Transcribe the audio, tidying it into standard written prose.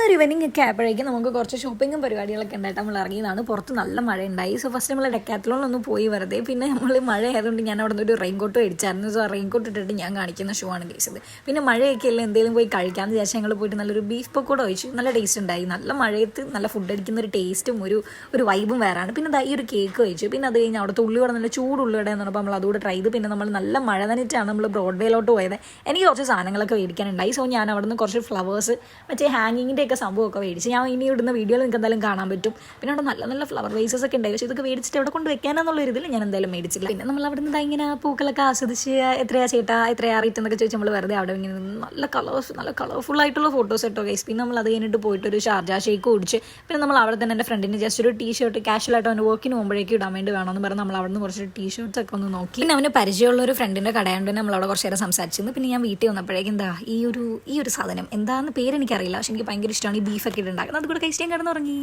ഒരു ഇവനിങ് ഒക്കെ ആയപ്പോഴേക്കും നമുക്ക് കുറച്ച് ഷോപ്പിങ്ങും പരിപാടികളൊക്കെ ഉണ്ടായിട്ട് നമ്മൾ ഇറങ്ങിയതാണ്. പുറത്ത് നല്ല മഴ ഉണ്ടായി. സോ ഫസ്റ്റ് നമ്മൾ ഡെക്കാത്തലോണൊന്ന് പോയി വെറുതെ. പിന്നെ നമ്മൾ മഴ ആയതുകൊണ്ട് ഞാൻ അവിടെ നിന്ന് ഒരു റെയിൻകോട്ട് മേടിച്ചായിരുന്നു. സോ ആ റെയിൻകോട്ട് ഇട്ടിട്ട് ഞാൻ കാണിക്കുന്ന ഷോ ആണ് കേസത്. പിന്നെ മഴയൊക്കെ അല്ലേ എന്തെങ്കിലും പോയി കഴിക്കാമെന്ന് വിചാരിച്ചാൽ ഞങ്ങൾ പോയിട്ട് നല്ലൊരു ബീഫ് പക്കോട കഴിച്ചു. നല്ല ടേസ്റ്റ് ഉണ്ടായി. നല്ല മഴയത്ത് നല്ല ഫുഡ് അടിക്കുന്ന ഒരു ടേസ്റ്റും ഒരു വൈബും വേറാണ്. പിന്നെ ഈ ഒരു കേക്ക് കഴിച്ചു. പിന്നെ അത് കഴിഞ്ഞ് അവിടുത്തെ ഉള്ളിവട നല്ല ചൂടുള്ളിവട എന്ന് പറഞ്ഞപ്പോൾ നമ്മൾ അതുകൂടെ ട്രൈ ചെയ്ത്. പിന്നെ നമ്മൾ നല്ല മഴ നനഞ്ഞിട്ടാണ് നമ്മൾ ബ്രോഡ്വേയിലോട്ട് പോയത്. എനിക്ക് കുറച്ച് സാധനങ്ങളൊക്കെ മേടിക്കാനുണ്ടായി. സോ ഞാൻ അവിടെ നിന്ന് കുറച്ച് ഫ്ലവേഴ്സ് മറ്റേ ഹാങ്ങിങ്ങിൻ്റെ ഒക്കെ സംഭവമൊക്കെ മേടിച്ച് ഞാൻ ഇനി ഇടുന്ന വീഡിയോയിൽ നിങ്ങൾക്ക് എന്തായാലും കാണാൻ പറ്റും. പിന്നെ അവിടെ നല്ല നല്ല ഫ്ലവർ വേസസ് ഒക്കെ ഉണ്ടായി. പക്ഷേ ഇതൊക്കെ മേടിച്ചിട്ട് അവിടെ കൊണ്ട് വെക്കാനെന്നുള്ള ഒരു ഇതിൽ ഞാൻ എന്തായാലും മേടിച്ചില്ല. പിന്നെ നമ്മൾ അവിടെ നിന്ന് ഇങ്ങനെ പൂക്കളൊക്കെ ആസ്വദിച്ച് എത്രയാ ചേട്ടാ എത്രയാ റേറ്റ് എന്നൊക്കെ ചോദിച്ചാൽ നമ്മൾ വെറുതെ അവിടെ ഇങ്ങനെ നല്ല കളർഫുൾ ആയിട്ടുള്ള ഫോട്ടോസ് ഇട്ടോ ഗൈസ്. പിന്നെ നമ്മൾ അത് കഴിഞ്ഞിട്ട് പോയിട്ട് ഒരു ഷാർജ ഷേക്ക് കുടിച്ച് പിന്നെ നമ്മൾ അവിടെ തന്നെ എൻ്റെ ഫ്രണ്ടിന് ജസ്റ്റ് ഒരു ടീഷർട്ട് കാഷ്വലായിട്ട് അവന് വർക്കിന് പോകുമ്പോഴേക്കും ഇടാൻ വേണ്ടി വേണമെന്ന് പറഞ്ഞ് നമ്മൾ അവിടെ നിന്ന് കുറച്ച് ടീഷർട്ട്സ് ഒക്കെ ഒന്ന് നോക്കി. പിന്നെ അവന് പരിചയമുള്ള ഒരു ഫ്രണ്ടിൻ്റെ കടയുണ്ട്. നമ്മൾ അവിടെ കുറച്ച് നേരം സംസാരിച്ചിരുന്നു. പിന്നെ ഞാൻ വീട്ടിൽ വന്നപ്പോഴേക്കും എന്താ ഈ ഒരു സാധനം എന്താണെന്ന് പേരെനിക്കറിയില്ല. പക്ഷെ എനിക്ക് ഭയങ്കര ഇഷ്ടമാണ് ഈ ബീഫൊക്കെ ഇട്ടുണ്ടാക്കുന്നത്. അതുകൂടെ കഴിച്ചിട്ട് കിടന്നുറങ്ങി.